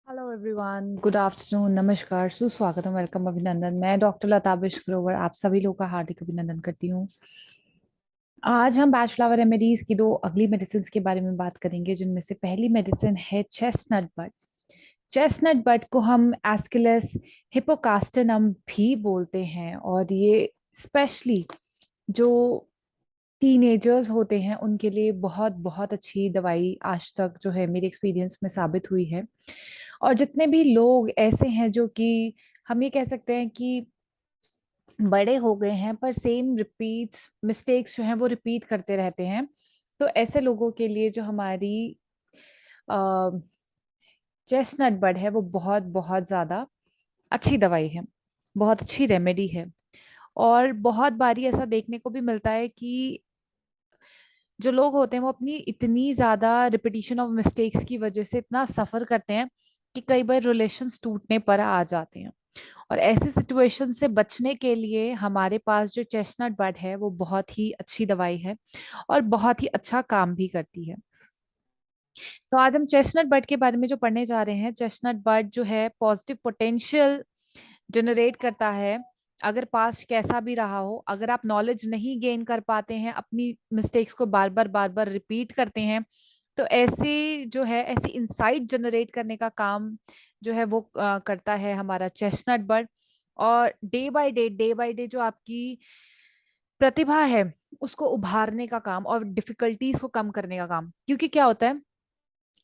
Hello everyone, good afternoon, नमस्कार, सुस्वागतम, welcome, अभिनंदन। मैं डॉक्टर लताबिश ग्रोवर आप सभी लोगों का हार्दिक अभिनंदन करती हूँ। आज हम बैच फ्लावर रेमेडीज की दो अगली मेडिसिन के बारे में बात करेंगे, जिनमें से पहली मेडिसिन है चेस्टनट बड। चेस्टनट बड को हम एस्केलस हिपोकास्टिनम भी बोलते हैं, और ये स्पेशली जो टीनेजर्स होते हैं उनके लिए बहुत बहुत अच्छी दवाई आज तक जो है मेरे एक्सपीरियंस में साबित हुई है। और जितने भी लोग ऐसे हैं जो कि हम ये कह सकते हैं कि बड़े हो गए हैं पर सेम रिपीट्स मिस्टेक्स जो हैं वो रिपीट करते रहते हैं, तो ऐसे लोगों के लिए जो हमारी चेस्टनट बड है वो बहुत बहुत ज़्यादा अच्छी दवाई है, बहुत अच्छी रेमेडी है। और बहुत बारी ऐसा देखने को भी मिलता है कि जो लोग होते हैं वो अपनी इतनी ज्यादा रिपीटिशन ऑफ मिस्टेक्स की वजह से इतना सफर करते हैं कि कई बार रिलेशंस टूटने पर आ जाते हैं। और ऐसी सिचुएशन से बचने के लिए हमारे पास जो चेस्टनट बड है वो बहुत ही अच्छी दवाई है और बहुत ही अच्छा काम भी करती है। तो आज हम चेस्टनट बड के बारे में जो पढ़ने जा रहे हैं, चेस्टनट बड जो है पॉजिटिव पोटेंशियल जनरेट करता है। अगर पास्ट कैसा भी रहा हो, अगर आप नॉलेज नहीं गेन कर पाते हैं, अपनी मिस्टेक्स को बार बार रिपीट करते हैं, तो ऐसे जो है ऐसी इंसाइट जनरेट करने का काम जो है वो करता है हमारा चेस्टनट बर्ड। और डे बाय डे जो आपकी प्रतिभा है उसको उभारने का काम और डिफिकल्टीज को कम करने का काम। क्योंकि क्या होता है,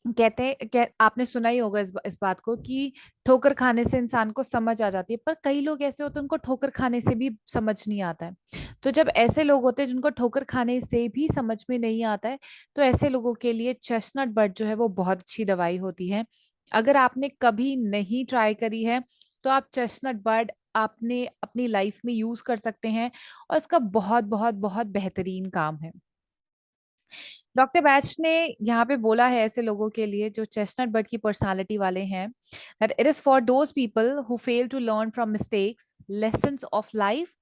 कहते हैं आपने सुना ही होगा इस बात को कि ठोकर खाने से इंसान को समझ आ जाती है, पर कई लोग ऐसे होते हैं उनको ठोकर खाने से भी समझ नहीं आता है। तो जब ऐसे लोग होते हैं जिनको ठोकर खाने से भी समझ में नहीं आता है, तो ऐसे लोगों के लिए चेस्टनट बड जो है वो बहुत अच्छी दवाई होती है। अगर आपने कभी नहीं ट्राई करी है तो आप चेस्टनट बड आपने अपनी लाइफ में यूज कर सकते हैं, और इसका बहुत बहुत बहुत बेहतरीन काम है। डॉक्टर बैच ने यहाँ पे बोला है ऐसे लोगों के लिए जो चेस्टनट बर्ड की पर्सनालिटी वाले हैं, that it is for those people who fail to learn from mistakes lessons of life.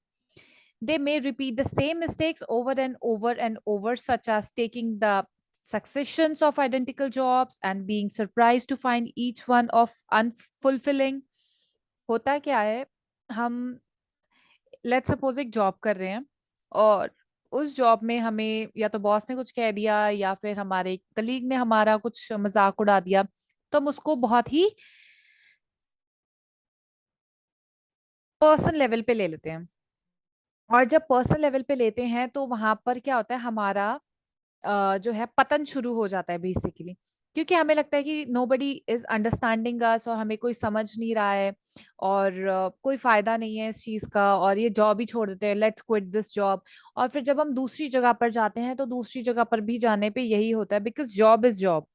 They may repeat the same mistakes over and over, such as taking the successions of identical jobs and being surprised to find each one of unfulfilling. होता क्या है, हम let's suppose एक job कर रहे हैं, और उस जॉब में हमें या तो बॉस ने कुछ कह दिया या फिर हमारे कलीग ने हमारा कुछ मजाक उड़ा दिया, तो हम उसको बहुत ही पर्सन लेवल पे ले लेते हैं। और जब पर्सन लेवल पे लेते हैं तो वहां पर क्या होता है, हमारा जो है पतन शुरू हो जाता है बेसिकली। क्योंकि हमें लगता है कि नोबडी इज अंडरस्टैंडिंग अस, और हमें कोई समझ नहीं रहा है, और कोई फायदा नहीं है इस चीज का, और ये जॉब ही छोड़ देते हैं, लेट्स क्विट दिस जॉब। और फिर जब हम दूसरी जगह पर जाते हैं तो दूसरी जगह पर भी जाने पे यही होता है, because job is job,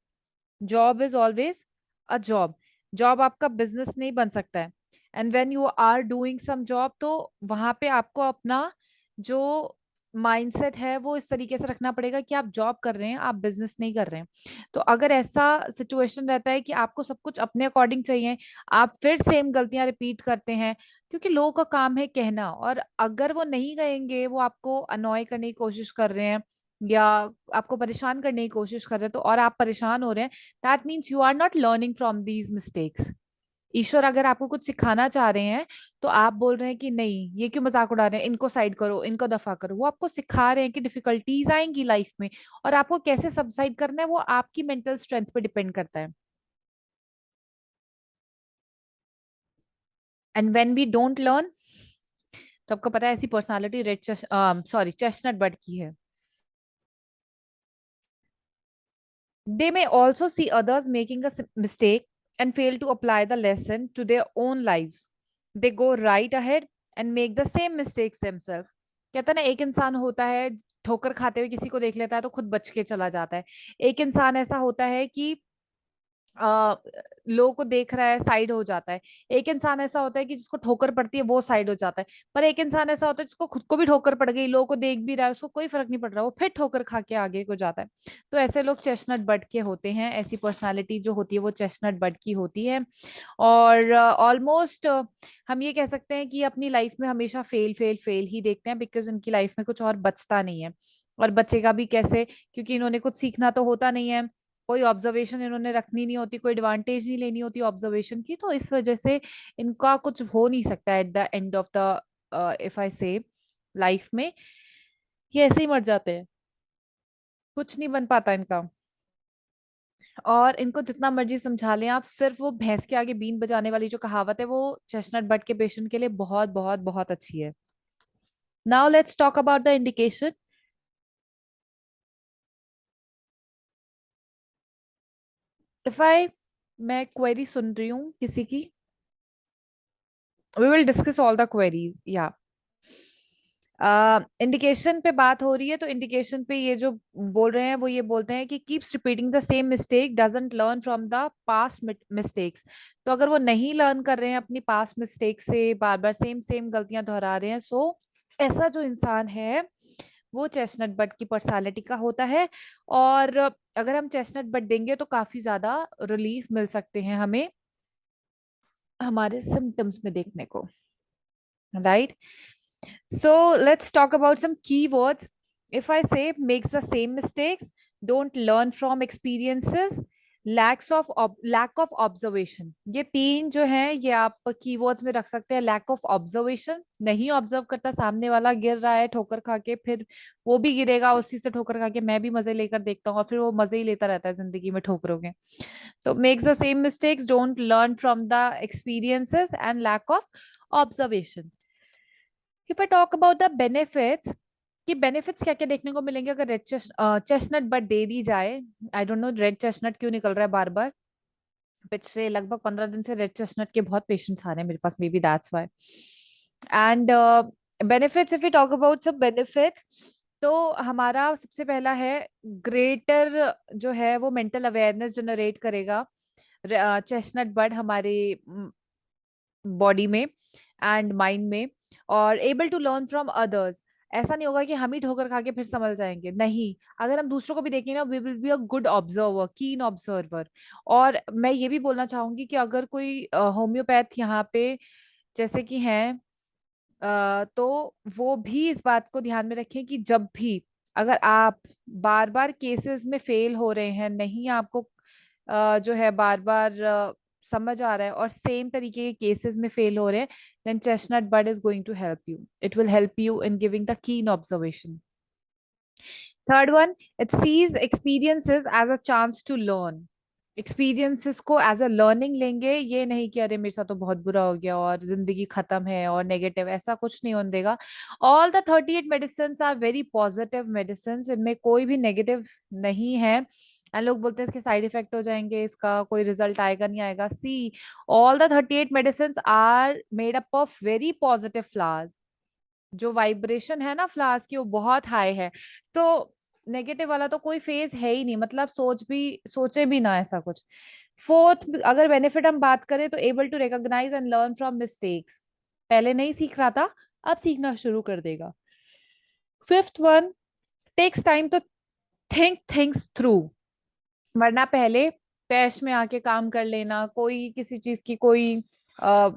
job is always a job. Job आपका बिजनेस नहीं बन सकता है। And when you are doing some job, तो वहां पे आपको अपना जो माइंडसेट है वो इस तरीके से रखना पड़ेगा कि आप जॉब कर रहे हैं, आप बिजनेस नहीं कर रहे हैं। तो अगर ऐसा सिचुएशन रहता है कि आपको सब कुछ अपने अकॉर्डिंग चाहिए, आप फिर सेम गलतियां रिपीट करते हैं, क्योंकि लोगों का काम है कहना, और अगर वो नहीं कहेंगे, वो आपको अनॉय करने की कोशिश कर रहे हैं या आपको परेशान करने की कोशिश कर रहे हैं, तो और आप परेशान हो रहे हैं, that means you are not learning from these mistakes. ईश्वर अगर आपको कुछ सिखाना चाह रहे हैं, तो आप बोल रहे हैं कि नहीं, ये क्यों मजाक उड़ा रहे हैं, इनको साइड करो, इनको दफा करो, वो आपको सिखा रहे हैं कि डिफिकल्टीज आएंगी लाइफ में, और आपको कैसे सबसाइड करना है वो आपकी मेंटल स्ट्रेंथ पे डिपेंड करता है। And when we don't learn, तो आपको पता है ऐसी personality red sorry chestnut bird की है। They may also see others making a mistake and fail to apply the lesson to their own lives. They go right ahead and make the same mistakes themselves. कहता है ना, एक इंसान होता है ठोकर खाते हुए किसी को देख लेता है तो खुद बच के चला जाता है। एक इंसान ऐसा होता है कि आ, लोगों को देख रहा है, साइड हो जाता है। एक इंसान ऐसा होता है कि जिसको ठोकर पड़ती है वो साइड हो जाता है। पर एक इंसान ऐसा होता है जिसको खुद को भी ठोकर पड़ गई, लोगों को देख भी रहा है, उसको कोई फर्क नहीं पड़ रहा, वो फिर ठोकर खा के आगे को जाता है। तो ऐसे लोग चेस्टनट बर्ड के होते हैं, ऐसी पर्सनालिटी जो होती है वो चेस्टनट बर्ड की होती है। और ऑलमोस्ट हम ये कह सकते हैं कि अपनी लाइफ में हमेशा फेल फेल फेल ही देखते हैं, बिकॉज उनकी लाइफ में कुछ और बचता नहीं है। और बचेगा भी कैसे, क्योंकि इन्होंने कुछ सीखना तो होता नहीं है। कोई ऑब्जर्वेशन इन्होंने रखनी नहीं होती, कोई एडवांटेज नहीं लेनी होती ऑब्जर्वेशन की, तो इस वजह से इनका कुछ हो नहीं सकता at the end of the, if I से, लाइफ में। ये ऐसे ही मर जाते हैं, कुछ नहीं बन पाता इनका। और इनको जितना मर्जी समझा लें आप, सिर्फ वो भैंस के आगे बीन बजाने वाली जो कहावत है, वो चेस्टनट बट के पेशेंट के लिए बहुत बहुत बहुत अच्छी है। Now let's talk about the indication. If I, मैं क्वेरी सुन रही हूँ किसी की, we will discuss all the queries या। इंडिकेशन पे बात हो रही है, तो इंडिकेशन पे ये जो बोल रहे हैं वो ये बोलते हैं कि keeps repeating the same mistake, doesn't learn from the past mistakes. तो अगर वो नहीं लर्न कर रहे हैं अपनी पास्ट मिस्टेक से, बार बार सेम सेम गलतियां दोहरा रहे हैं, सो ऐसा जो इंसान है वो चेस्टनट बट की पर्सनालिटी का होता है। और अगर हम चेस्टनट बट देंगे तो काफी ज्यादा रिलीफ मिल सकते हैं हमें हमारे सिम्टम्स में देखने को, right. So let's talk about some keywords. If I say makes the same mistakes, don't learn from experiences, lack of observation, ये तीन जो हैं ये आप keywords में रख सकते हैं। lack of observation, नहीं ऑब्जर्व करता, सामने वाला गिर रहा है ठोकर खा के, फिर वो भी गिरेगा उसी से ठोकर खा के, मैं भी मजे लेकर देखता हूँ, और फिर वो मजे ही लेता रहता है जिंदगी में ठोकरों के। तो makes the same mistakes, don't learn from the experiences and lack of observation. If I talk about the benefits, कि बेनिफिट्स क्या क्या देखने को मिलेंगे अगर रेड चेस्टनट बट दे दी जाए। I don't know red chestnut क्यों निकल रहा है बार बार, पिछले लगभग 15 दिन से रेड चेस्टनट के बहुत पेशेंट्स आ रहे हैं मेरे पास, maybe that's why. And benefits, if you talk about सब बेनिफिट्स, तो हमारा सबसे पहला है ग्रेटर जो है वो मेंटल अवेयरनेस जनरेट करेगा चेस्टनट बट हमारे बॉडी में एंड माइंड में। और able to learn from others, ऐसा नहीं होगा कि हम ही ठोकर खा के फिर समझ जाएंगे, नहीं, अगर हम दूसरों को भी देखेंगे ना, we will be a good observer, keen observer. और मैं ये भी बोलना चाहूंगी कि अगर कोई होम्योपैथ यहाँ पे जैसे कि हैं, तो वो भी इस बात को ध्यान में रखें कि जब भी अगर आप बार बार केसेस में फेल हो रहे हैं, नहीं आपको जो है बार बार समझ आ रहा है, और सेम तरीके के केसेस में फेल हो रहे हैं, then chestnut bud is going to help you. It will help you in giving the keen observation. Third one, it sees experiences as a chance to learn. Experiences को as a learning लेंगे, ये नहीं कि अरे मेरे साथ तो बहुत बुरा हो गया और जिंदगी खत्म है और नेगेटिव, ऐसा कुछ नहीं होने देगा। All the 38 medicine are very positive medicine, इनमें कोई भी नेगेटिव नहीं है। एंड लोग बोलते हैं इसके साइड इफेक्ट हो जाएंगे, इसका कोई रिजल्ट आएगा नहीं आएगा, see all the 38 medicine are made up of very positive flowers. जो वाइब्रेशन है ना फ्लावर्स की वो बहुत हाई है, तो नेगेटिव वाला तो कोई फेज है ही नहीं, मतलब सोचे भी ना ऐसा कुछ। फोर्थ, अगर बेनिफिट हम बात करें तो able to recognise and learn from mistakes, पहले नहीं सीख रहा था अब सीखना शुरू कर देगा। Fifth one, takes time to think things through, वरना पहले तैश में आके काम कर लेना, कोई किसी चीज की कोई आ,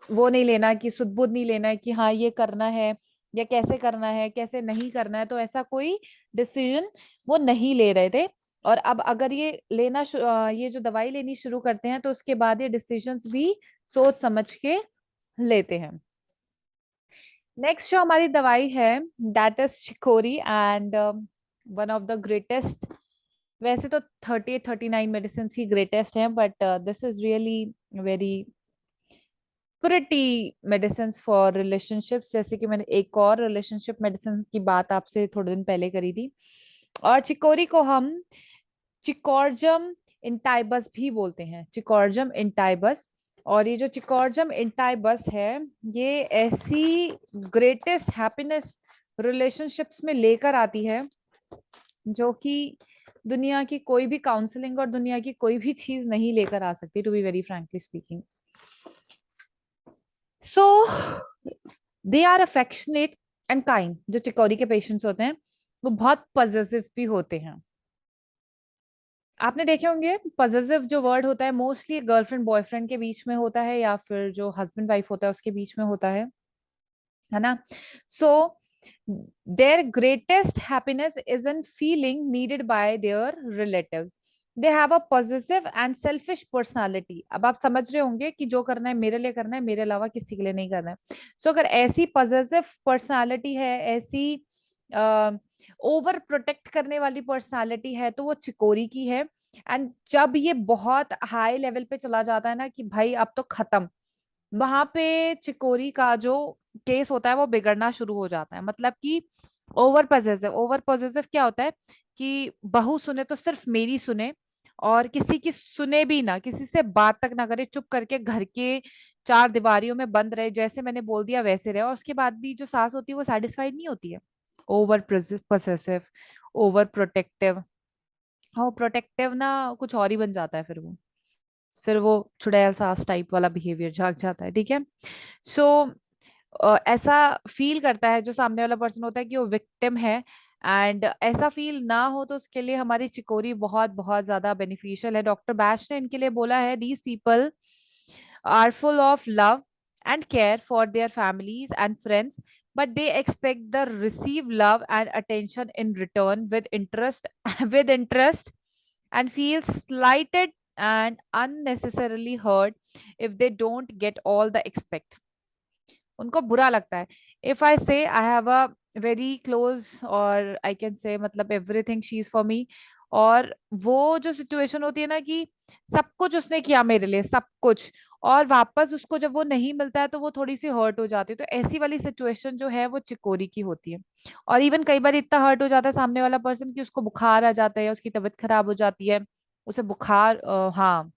वो नहीं लेना कि सुध बुध नहीं लेना है कि हाँ ये करना है या कैसे करना है कैसे नहीं करना है, तो ऐसा कोई डिसीजन वो नहीं ले रहे थे। और अब अगर ये ये जो दवाई लेनी शुरू करते हैं तो उसके बाद ये डिसीजंस भी सोच समझ के लेते हैं। नेक्स्ट जो हमारी दवाई है that is chicory, and one of the greatest, वैसे तो 39 मेडिसिन ही ग्रेटेस्ट हैं, but this is really very pretty medicine for relationships, जैसे कि मैंने एक और रिलेशनशिप मेडिसिन की बात आपसे थोड़े दिन पहले करी थी। और चिकोरी को हम चिकोरजम इंटाइबस भी बोलते हैं, चिकोरजम इंटाइबस। और ये जो चिकोरजम इंटाइबस है, ये ऐसी ग्रेटेस्ट हैप्पीनेस रिलेशनशिप्स में लेकर आती है जो कि दुनिया की कोई भी काउंसलिंग और दुनिया की कोई भी चीज नहीं लेकर आ सकती, to be very frankly speaking. So they are affectionate and kind, जो चिकोरी के पेशेंट्स होते हैं वो बहुत पजेसिव भी होते हैं। आपने देखे होंगे पजेसिव जो वर्ड होता है मोस्टली गर्लफ्रेंड बॉयफ्रेंड के बीच में होता है, या फिर जो हस्बैंड वाइफ होता है उसके बीच में होता है ना। So their greatest happiness is in feeling needed by their relatives. They have a positive and selfish personality. अब आप समझ रहे होंगे कि जो करना है मेरे लिए करना है, मेरे अलावा किसी के लिए नहीं करना है। सो अगर ऐसी पॉजिटिव पर्सनालिटी है, ऐसी ओवर प्रोटेक्ट करने वाली पर्सनालिटी है, तो वो चिकोरी की है। एंड जब ये बहुत हाई लेवल पे चला जाता है ना कि भाई अब तो खत्म, वहां पे चिकोरी का जो केस होता है वो बिगड़ना शुरू हो जाता है। मतलब कि ओवर पॉजेसिव क्या होता है कि बहू सुने तो सिर्फ मेरी सुने, और किसी की सुने भी ना, किसी से बात तक ना करे, चुप करके घर के चार दीवारियों में बंद रहे, जैसे मैंने बोल दिया वैसे रहे, और उसके बाद भी जो सास होती है वो सेटिस्फाइड नहीं होती है। Over possessive, over protective. हाँ, प्रोटेक्टिव ना कुछ और ही बन जाता है फिर वो चुड़ैल सास टाइप वाला बिहेवियर झाग जाता है, ठीक है। सो ऐसा फील करता है जो सामने वाला पर्सन होता है कि वो विक्टिम है। एंड ऐसा फील ना हो तो उसके लिए हमारी चिकोरी बहुत बहुत ज्यादा बेनिफिशियल है। डॉक्टर बैश ने इनके लिए बोला है, these people are full of love and care for their families and friends, but they expect the receive love and attention in return with interest with interest, and feel slighted and unnecessarily hurt if they don't get all the expect। उनको बुरा लगता है। If I से I have a very close, और I can say मतलब everything she is for me, और वो जो सिचुएशन होती है ना कि सब कुछ उसने किया मेरे लिए, सब कुछ, और वापस उसको जब वो नहीं मिलता है तो वो थोड़ी सी हर्ट हो जाती है, तो ऐसी वाली सिचुएशन जो है वो चिकोरी की होती है। और इवन कई बार इतना हर्ट हो जाता है सामने वाला पर्सन कि उसको बुखार आ जाता है, उसकी तबीयत खराब हो जाती है, उसे बुखार, हाँ,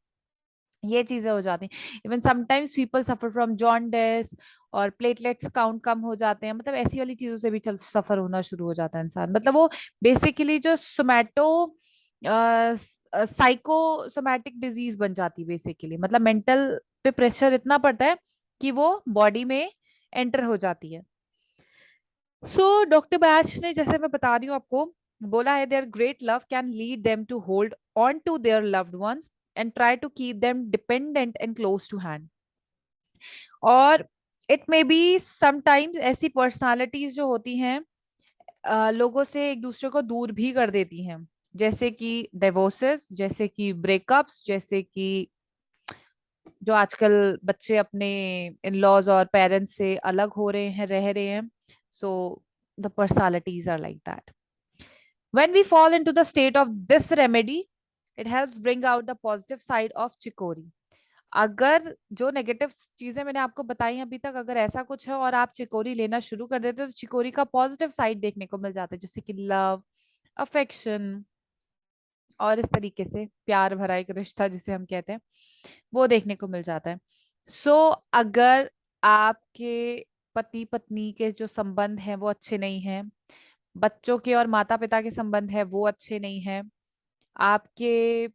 ये चीजें हो जाती हैं। Even sometimes people suffer from jaundice, और प्लेटलेट्स काउंट कम हो जाते हैं, मतलब ऐसी वाली चीजों से भी चल सफर होना शुरू हो जाता है इंसान। मतलब वो बेसिकली जो सोमैटो साइकोसोमैटिक डिजीज बन जाती है बेसिकली, मतलब मेंटल पे प्रेशर इतना पड़ता है कि वो बॉडी में एंटर हो जाती है। सो डॉक्टर बैच ने, जैसे मैं बता रही हूँ आपको, बोला है their great love can lead them to hold on to their loved ones and try to keep them dependent and close to hand. और इट मे बी समटाइम्स ऐसी पर्सनालिटीज जो होती हैं लोगों से एक दूसरे को दूर भी कर देती हैं, जैसे कि डिवोर्सेस, जैसे कि ब्रेकअप्स, जैसे कि जो आजकल बच्चे अपने इन लॉज और पेरेंट्स से अलग हो रहे हैं, रह रहे हैं। So the personalities are like that. When we fall into the state of this remedy, it helps bring out the positive side of chicory. अगर जो नेगेटिव चीजें मैंने आपको बताई अभी तक, अगर ऐसा कुछ है और आप चिकोरी लेना शुरू कर देते हो, तो चिकोरी का पॉजिटिव साइड देखने को मिल जाता है, जैसे कि लव, अफेक्शन, और इस तरीके से प्यार भरा एक रिश्ता जिसे हम कहते हैं, वो देखने को मिल जाता है। सो अगर आपके पति पत्नी के जो संबंध हैं वो अच्छे नहीं हैं, बच्चों के और माता पिता के संबंध है वो अच्छे नहीं है, आपके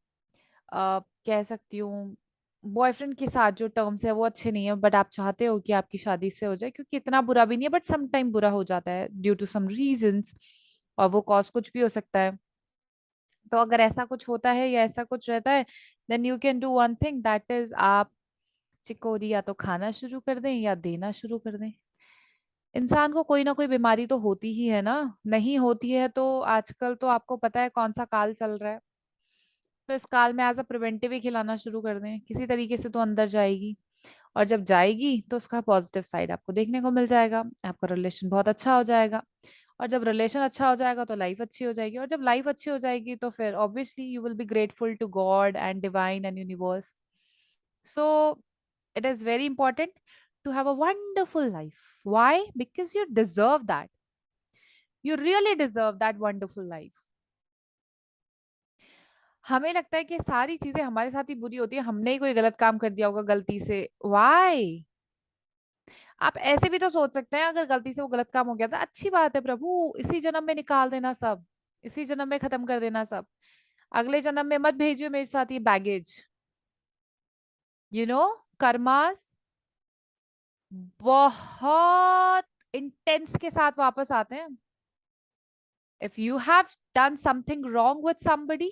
कह सकती हूँ बॉयफ्रेंड के साथ जो टर्म्स है वो अच्छे नहीं है, बट आप चाहते हो कि आपकी शादी से हो जाए, क्योंकि इतना बुरा भी नहीं है बट सम टाइम बुरा हो जाता है ड्यू टू सम रीजंस, और वो कॉज कुछ भी हो सकता है। तो अगर ऐसा कुछ होता है या ऐसा कुछ रहता है, then you can do one thing, that is आप चिकोरी या तो खाना शुरू कर दें या देना शुरू कर दें। इंसान को कोई ना कोई बीमारी तो होती ही है ना, नहीं होती है तो आजकल तो आपको पता है कौन सा काल चल रहा है, तो इस काल में एज अ प्रिवेंटिव ही खिलाना शुरू कर दें, किसी तरीके से तो अंदर जाएगी। और जब जाएगी तो उसका पॉजिटिव साइड आपको देखने को मिल जाएगा, आपका रिलेशन बहुत अच्छा हो जाएगा। और जब रिलेशन अच्छा हो जाएगा तो लाइफ अच्छी हो जाएगी, और जब लाइफ अच्छी हो जाएगी तो फिर obviously you will be grateful to God and divine and universe. So it is very important to have a wonderful life. Why? Because you deserve that. You really deserve that wonderful life. हमें लगता है कि सारी चीजें हमारे साथ ही बुरी होती है, हमने ही कोई गलत काम कर दिया होगा गलती से। Why? आप ऐसे भी तो सोच सकते हैं, अगर गलती से वो गलत काम हो गया था, अच्छी बात है प्रभु, इसी जन्म में निकाल देना सब, इसी जन्म में खत्म कर देना सब, अगले जन्म में मत भेजियो मेरे साथ ये बैगेज। यू नो, कर्मास बहुत इंटेंस के साथ वापस आते हैं। If you have done something wrong with somebody,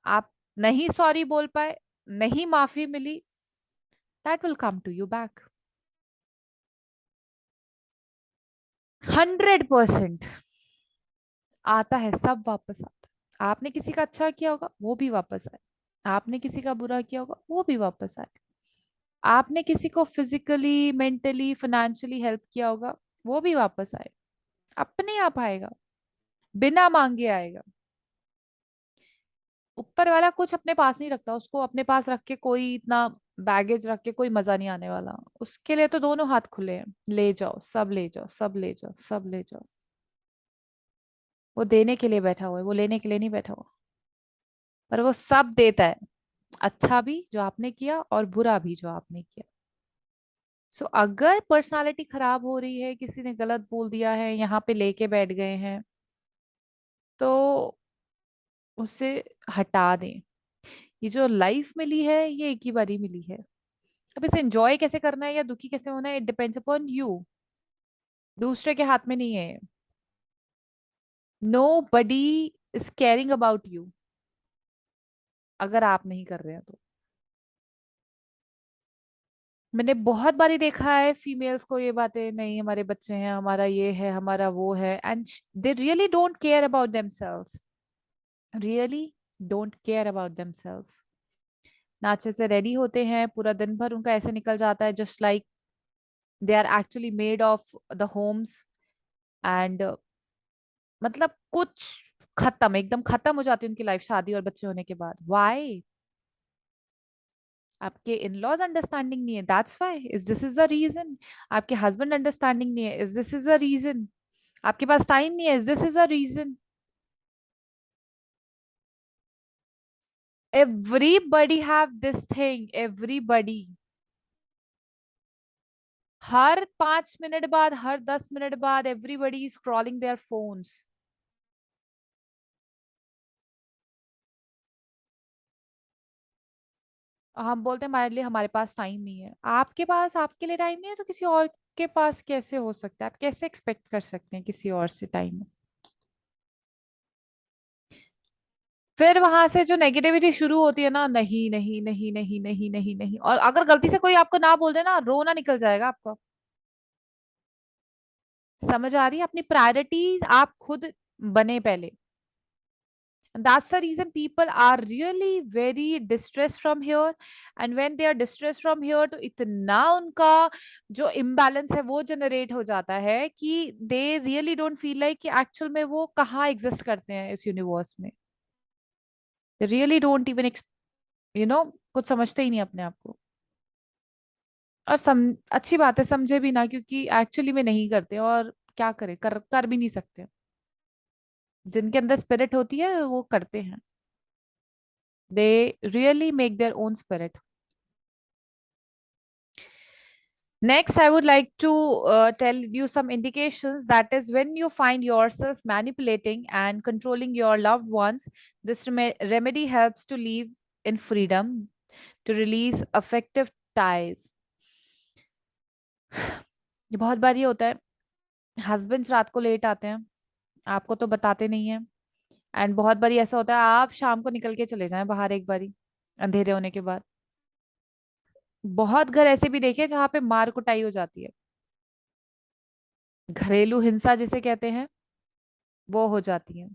आप नहीं सॉरी बोल पाए, नहीं माफी मिली, that will come to you back. 100% आता है, सब वापस आता है, आपने किसी का अच्छा किया होगा वो भी वापस आए, आपने किसी का बुरा किया होगा वो भी वापस आए, आपने किसी को फिजिकली मेंटली फाइनेंशियली हेल्प किया होगा वो भी वापस आए, अपने आप आएगा, बिना मांगे आएगा। ऊपर वाला कुछ अपने पास नहीं रखता, उसको अपने पास रख के कोई इतना बैगेज रख के कोई मजा नहीं आने वाला। उसके लिए तो दोनों हाथ खुले हैं, ले जाओ सब, ले जाओ सब, ले जाओ सब, ले जाओ। वो देने के लिए बैठा हुआ है, वो लेने के लिए नहीं बैठा हुआ। पर वो सब देता है, अच्छा भी जो आपने किया और बुरा भी जो आपने किया। सो अगर पर्सनालिटी खराब हो रही है, किसी ने गलत बोल दिया है, यहाँ पे लेके बैठ गए हैं, तो उसे हटा दें। ये जो लाइफ मिली है ये एक ही बारी मिली है। अब इसे एंजॉय कैसे करना है या दुखी कैसे होना है, इट डिपेंड्स अपॉन यू। दूसरे के हाथ में नहीं है। Nobody is caring about you, अगर आप नहीं कर रहे हैं तो। मैंने बहुत बारी देखा है फीमेल्स को ये बातें, नहीं हमारे बच्चे हैं, हमारा ये है, हमारा वो है, and they really don't care about themselves, really don't care about themselves. ना अच्छे से रेडी होते हैं, पूरा दिन भर उनका ऐसे निकल जाता है just like they are actually made of the homes. And मतलब कुछ खत्म, एकदम खत्म हो जाती है उनकी लाइफ शादी और बच्चे होने के बाद। वाई? आपके इन लॉज अंडरस्टैंडिंग नहीं है, that's why, is this is the reason. आपके हस्बैंड अंडरस्टैंडिंग नहीं है, is this is the reason. आपके पास टाइम नहीं है, is this is the reason. Everybody have this thing, everybody. हर 5 मिनट बाद, हर 10 मिनट बाद everybody is scrolling their phones. हम बोलते हैं हमारे लिए, हमारे पास टाइम नहीं है। आपके पास आपके लिए टाइम नहीं है तो किसी और के पास कैसे हो सकता है? आप कैसे एक्सपेक्ट कर सकते हैं किसी और से टाइम? फिर वहां से जो नेगेटिविटी शुरू होती है ना, नहीं नहीं नहीं नहीं नहीं नहीं नहीं, और अगर गलती से कोई आपको ना बोल दे ना, रोना निकल जाएगा आपका। समझ आ रही है? अपनी प्रायोरिटीज आप खुद बने पहले। That's the reason people are really very distressed from here. And when they are distressed from here, तो इतना उनका जो imbalance है वो generate हो जाता है कि they really don't feel like कि actual में वो कहाँ exist करते हैं इस universe में। They really don't even कुछ समझते ही नहीं अपने आप को। और अच्छी बात है समझे भी ना, क्योंकि एक्चुअली में नहीं करते, और क्या करे, कर भी नहीं सकते। जिनके अंदर स्पिरिट होती है वो करते हैं। They really make their own spirit. Next, I would like to tell you some indications, that is, when you find yourself manipulating and controlling your loved ones, this remedy helps to live in freedom, to release affective ties. ये बहुत बार ये होता है, husbands रात को late आते हैं, आपको तो बताते नहीं है। एंड बहुत बारी ऐसा होता है आप शाम को निकल के चले जाएं बाहर एक बारी, अंधेरे होने के बाद। बहुत घर ऐसे भी देखे जहाँ पे मार कुटाई हो जाती है, घरेलू हिंसा जिसे कहते हैं, वो हो जाती है।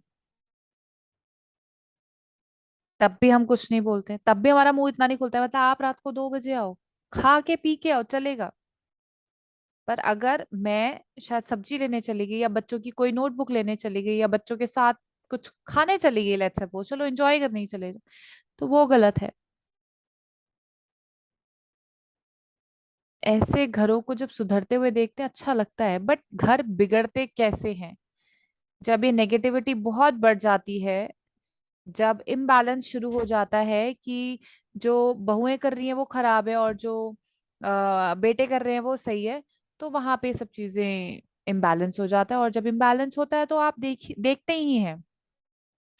तब भी हम कुछ नहीं बोलते, तब भी हमारा मुंह इतना नहीं खुलता है, मतलब आप रात को 2 बजे आओ, खा के पी के आओ, चलेगा। पर अगर मैं शायद सब्जी लेने चली गई, या बच्चों की कोई नोटबुक लेने चली गई, या बच्चों के साथ कुछ खाने चली गई, लेट्स सपोज, चलो एंजॉय करने ही चले जाओ, तो वो गलत है। ऐसे घरों को जब सुधरते हुए देखते हैं अच्छा लगता है, बट घर बिगड़ते कैसे हैं? जब ये नेगेटिविटी बहुत बढ़ जाती है, जब इम्बैलेंस शुरू हो जाता है कि जो बहुएं कर रही हैं वो खराब है और जो बेटे कर रहे हैं वो सही है, तो वहां पे सब चीजें इम्बैलेंस हो जाता है। और जब इम्बैलेंस होता है तो आप देखते ही हैं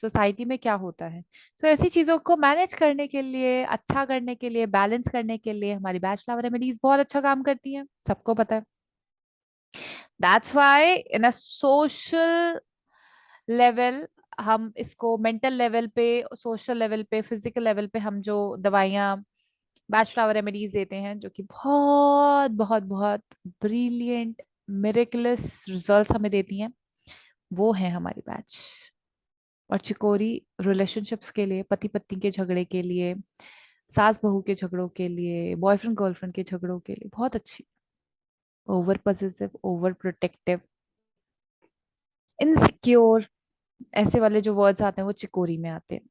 सोसाइटी में क्या होता है। तो ऐसी चीजों को मैनेज करने के लिए, अच्छा करने के लिए, बैलेंस करने के लिए हमारी बैच फ्लावर रेमेडीज बहुत अच्छा काम करती हैं, सबको पता है। That's why in a social level, हम इसको मेंटल लेवल पे, सोशल लेवल पे, फिजिकल लेवल पे हम जो दवाइयाँ बैच फ्लावर रेमेडीज देते हैं, जो कि बहुत बहुत बहुत ब्रिलियंट मिरेकुलस रिजल्ट्स हमें देती हैं, वो है हमारी बैच। और चिकोरी रिलेशनशिप्स के लिए, पति पत्नी के झगड़े के लिए, सास बहू के झगड़ों के लिए, बॉयफ्रेंड गर्लफ्रेंड के झगड़ों के लिए बहुत अच्छी। Over possessive, over protective, insecure, ऐसे वाले जो वर्ड्स आते हैं वो चिकोरी में आते हैं।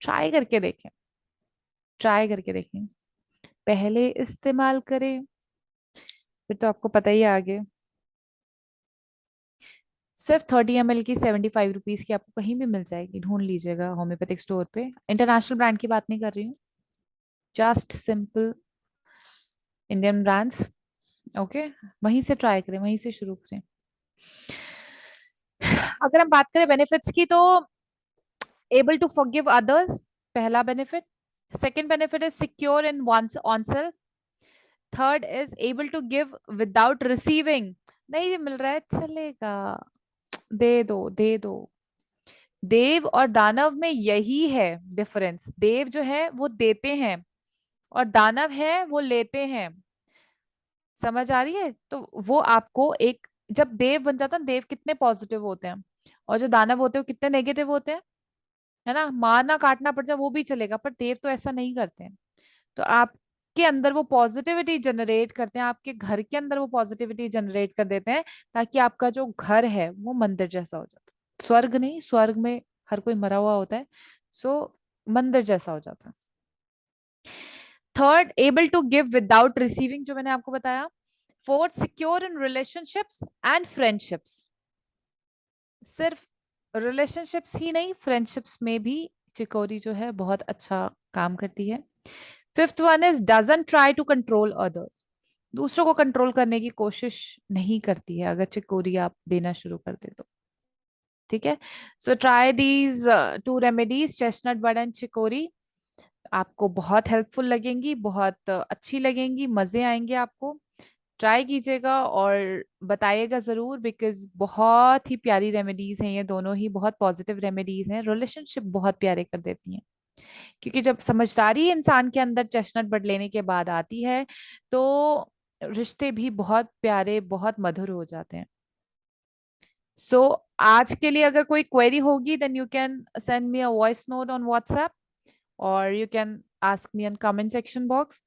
ट्राई करके देखें, ट्राई करके देखें, पहले इस्तेमाल करें, फिर तो आपको पता ही है आगे। सिर्फ 30 ml की 75 रुपीज की आपको कहीं भी मिल जाएगी, ढूंढ लीजिएगा होम्योपैथिक स्टोर पे। इंटरनेशनल ब्रांड की बात नहीं कर रही हूँ, just simple Indian brands. Okay, वहीं से ट्राई करें, वहीं से शुरू करें। अगर हम बात करें बेनिफिट्स की, तो एबल टू फॉरगिव अदर्स, पहला benefit. Second benefit is secure in one's own self. Third is able to give without receiving, नहीं भी मिल रहा है चलेगा, दे दो दे दो। देव और दानव में यही है डिफरेंस, देव जो है वो देते हैं और दानव है वो लेते हैं। समझ आ रही है? तो वो आपको एक, जब देव बन जाता है, देव कितने पॉजिटिव होते हैं, और जो दानव होते हैं वो कितने नेगेटिव होते हैं, है ना। मारना काटना पड़ जाए वो भी चलेगा, पर देव तो ऐसा नहीं करते हैं। तो आपके अंदर वो पॉजिटिविटी जनरेट करते हैं, आपके घर के अंदर वो पॉजिटिविटी जनरेट कर देते हैं, ताकि आपका जो घर है वो मंदिर जैसा हो जाता है। स्वर्ग नहीं, स्वर्ग में हर कोई मरा हुआ होता है, सो मंदिर जैसा हो जाता है। Third, able to give without receiving, जो मैंने आपको बताया। Fourth, secure in relationships and friendships, सिर्फ रिलेशनशिप्स ही नहीं, फ्रेंडशिप्स में भी चिकोरी जो है बहुत अच्छा काम करती है। Fifth one is doesn't try to control others, दूसरों को कंट्रोल करने की कोशिश नहीं करती है अगर चिकोरी आप देना शुरू कर दे तो। ठीक है, so try these two remedies, chestnut bud and chicory. आपको बहुत हेल्पफुल लगेंगी, बहुत अच्छी लगेंगी, मजे आएंगे आपको। ट्राई कीजिएगा और बताइएगा जरूर, बिकॉज बहुत ही प्यारी रेमेडीज हैं ये दोनों ही, बहुत पॉजिटिव रेमेडीज हैं, रिलेशनशिप बहुत प्यारे कर देती हैं। क्योंकि जब समझदारी इंसान के अंदर चेस्टनट बड लेने के बाद आती है, तो रिश्ते भी बहुत प्यारे, बहुत मधुर हो जाते हैं। सो आज के लिए अगर कोई क्वेरी होगी, then you can send me a voice note on WhatsApp, और you can ask me in comment section box.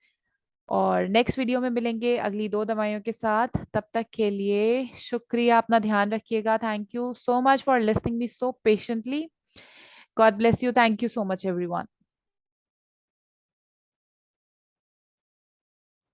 और नेक्स्ट वीडियो में मिलेंगे अगली 2 दवाइयों के साथ। तब तक के लिए शुक्रिया, अपना ध्यान रखिएगा। Thank you so much for listening me so patiently. God bless you, thank you so much everyone.